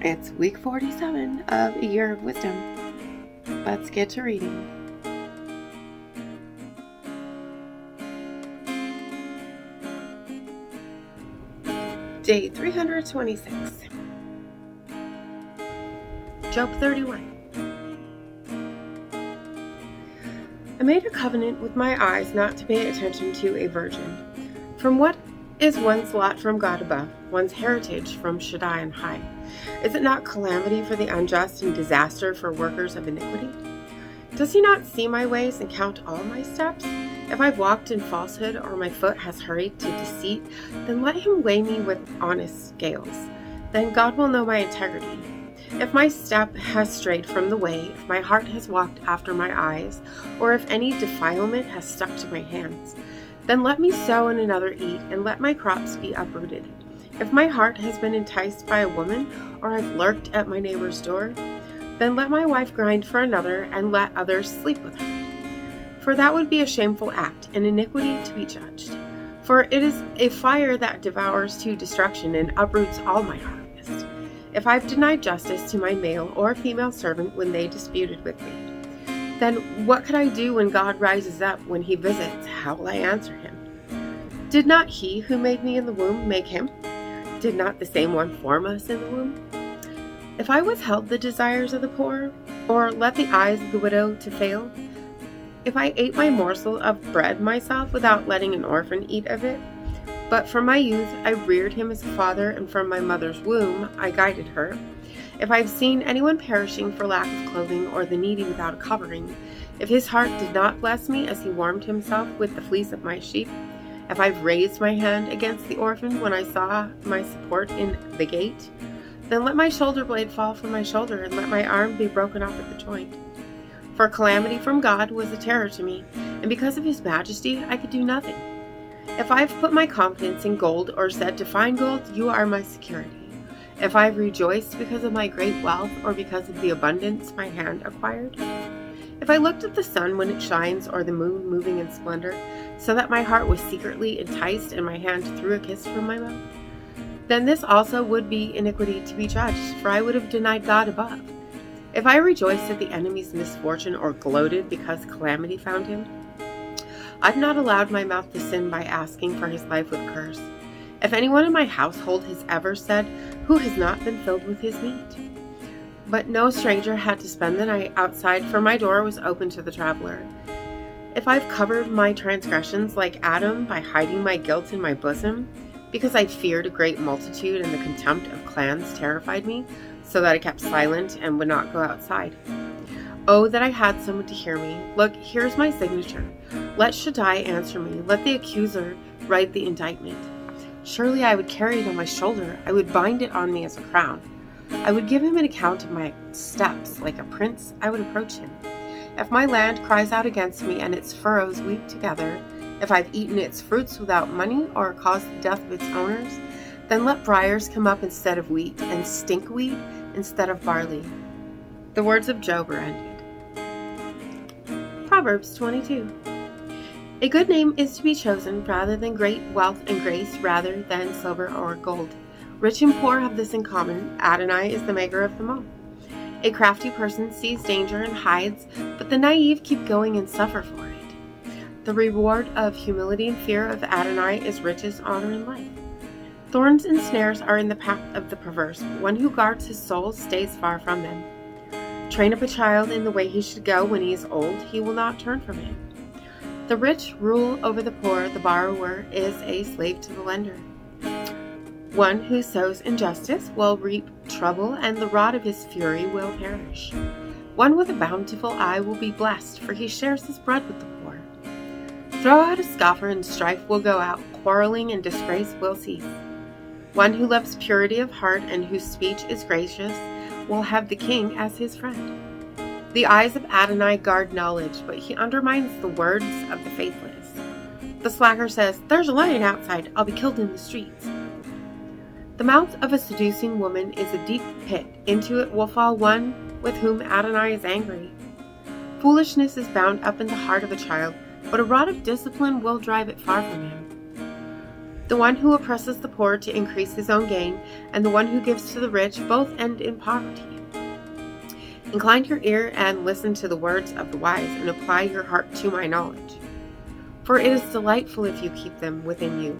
It's week 47 of A Year of Wisdom. Let's get to reading. Day 326. Job 31. I made a covenant with my eyes not to pay attention to a virgin. From what is one's lot from God above, one's heritage from Shaddai on high? Is it not calamity for the unjust and disaster for workers of iniquity? Does he not see my ways and count all my steps? If I've walked in falsehood or my foot has hurried to deceit, then let him weigh me with honest scales. Then God will know my integrity. If my step has strayed from the way, if my heart has walked after my eyes, or if any defilement has stuck to my hands, then let me sow and another eat, and let my crops be uprooted. If my heart has been enticed by a woman, or I've lurked at my neighbor's door, then let my wife grind for another, and let others sleep with her. For that would be a shameful act, an iniquity to be judged. For it is a fire that devours to destruction and uproots all my harvest. If I've denied justice to my male or female servant when they disputed with me, then what could I do when God rises up, when he visits? How will I answer him? Did not he who made me in the womb make him? Did not the same one form us in the womb? If I withheld the desires of the poor, or let the eyes of the widow to fail, if I ate my morsel of bread myself without letting an orphan eat of it, but from my youth I reared him as a father, and from my mother's womb I guided her, if I've seen anyone perishing for lack of clothing, or the needy without a covering, if his heart did not bless me as he warmed himself with the fleece of my sheep, if I've raised my hand against the orphan when I saw my support in the gate, then let my shoulder blade fall from my shoulder, and let my arm be broken off at the joint. For calamity from God was a terror to me, and because of his majesty I could do nothing. If I've put my confidence in gold, or said to fine gold, you are my security, if I've rejoiced because of my great wealth, or because of the abundance my hand acquired, if I looked at the sun when it shines, or the moon moving in splendor, so that my heart was secretly enticed and my hand threw a kiss from my mouth, then this also would be iniquity to be judged, for I would have denied God above. If I rejoiced at the enemy's misfortune, or gloated because calamity found him, I've not allowed my mouth to sin by asking for his life with curse. If anyone in my household has ever said, who has not been filled with his meat? But no stranger had to spend the night outside, for my door was open to the traveler. If I've covered my transgressions like Adam by hiding my guilt in my bosom, because I feared a great multitude and the contempt of clans terrified me, so that I kept silent and would not go outside. Oh, that I had someone to hear me. Look, here's my signature. Let Shaddai answer me. Let the accuser write the indictment. Surely I would carry it on my shoulder. I would bind it on me as a crown. I would give him an account of my steps. Like a prince, I would approach him. If my land cries out against me and its furrows weep together, if I've eaten its fruits without money, or caused the death of its owners, then let briars come up instead of wheat, and stinkweed instead of barley. The words of Job are ended. Proverbs 22. A good name is to be chosen rather than great wealth, and grace rather than silver or gold. Rich and poor have this in common: Adonai is the maker of them all. A crafty person sees danger and hides, but the naive keep going and suffer for it. The reward of humility and fear of Adonai is riches, honor, and life. Thorns and snares are in the path of the perverse, but one who guards his soul stays far from them. Train up a child in the way he should go. When he is old, he will not turn from it. The rich rule over the poor. The borrower is a slave to the lender. One who sows injustice will reap trouble, and the rod of his fury will perish. One with a bountiful eye will be blessed, for he shares his bread with the poor. Throw out a scoffer, and strife will go out. Quarreling and disgrace will cease. One who loves purity of heart and whose speech is gracious will have the king as his friend. The eyes of Adonai guard knowledge, but he undermines the words of the faithless. The slacker says, there's a lion outside, I'll be killed in the streets. The mouth of a seducing woman is a deep pit. Into it will fall one with whom Adonai is angry. Foolishness is bound up in the heart of a child, but a rod of discipline will drive it far from him. The one who oppresses the poor to increase his own gain, and the one who gives to the rich both end in poverty. Incline your ear and listen to the words of the wise, and apply your heart to my knowledge. For it is delightful if you keep them within you,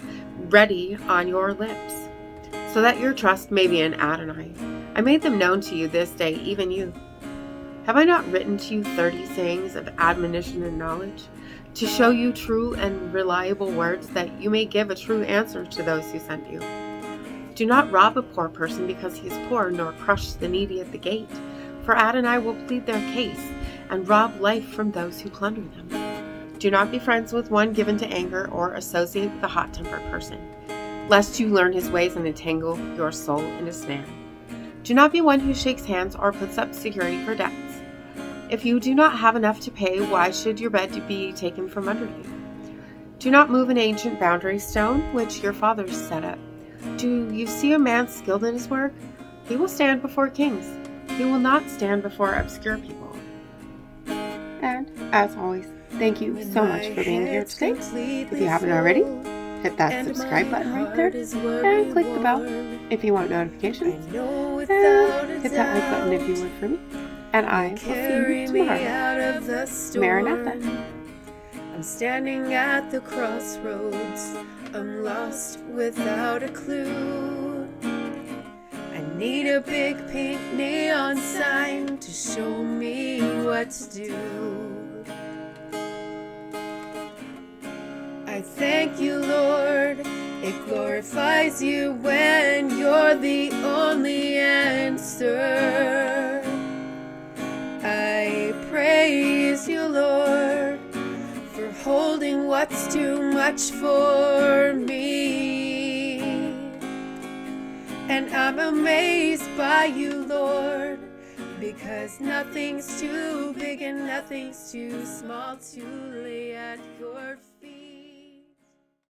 ready on your lips, so that your trust may be in Adonai. I made them known to you this day, even you. Have I not written to you 30 sayings of admonition and knowledge, to show you true and reliable words, that you may give a true answer to those who sent you? Do not rob a poor person because he is poor, nor crush the needy at the gate, for Adonai will plead their case, and rob life from those who plunder them. Do not be friends with one given to anger, or associate with a hot-tempered person, lest you learn his ways and entangle your soul in a snare. Do not be one who shakes hands or puts up security for debts. If you do not have enough to pay, why should your bed be taken from under you? Do not move an ancient boundary stone which your fathers set up. Do you see a man skilled in his work? He will stand before kings. He will not stand before obscure people. And, as always, thank you so much for being here today. If you haven't already, hit that subscribe button right there and click the bell if you want notifications. And hit that like button if you would for me. And I will see you tomorrow. Maranatha. I'm standing at the crossroads. I'm lost without a clue. I need a big pink neon sign to show me what to do. I thank you, Lord. It glorifies you when you're the only answer. I praise you, Lord, for holding what's too much for me. And I'm amazed by you, Lord, because nothing's too big and nothing's too small to lay at your feet.